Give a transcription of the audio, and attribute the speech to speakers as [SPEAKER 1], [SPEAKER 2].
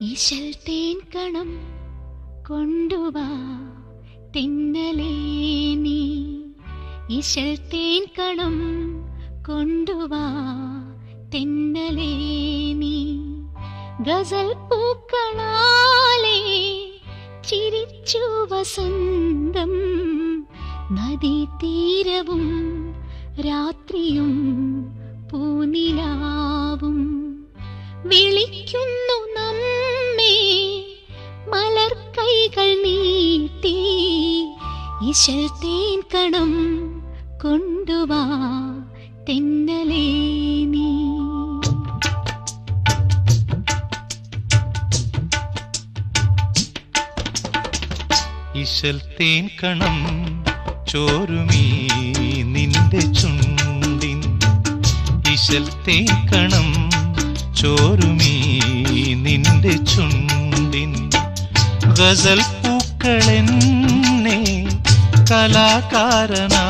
[SPEAKER 1] ഇശൽ തേൻ കണം കൊണ്ടുവാ തെന്നലേ നീ, ഇശൽ തേൻ കണം കൊണ്ടുവാ തെന്നലേ നീ. ഗസൽ പൂക്കളാലേ ചിരിച്ചു വസന്തം, നദീതീരവും രാത്രിയും പൂനിലാവും വിളിക്കുന്നു നമ്മെ മലർക്കൈകൾ നീട്ടി. ഇശൽ തേൻ കണം കൊണ്ടുവാ തെന്നലേ നീ.
[SPEAKER 2] ഇശൽ തേൻ കണം ചോരുമീ നിന്റെ ചുണ്ടിൻ, ഇശൽ തേൻ കണം ചോരുമീ നിന്റെ ചുണ്ടിൻ. ഗസൽ പൂക്കളെന്നെ കലാകാരനാക്കി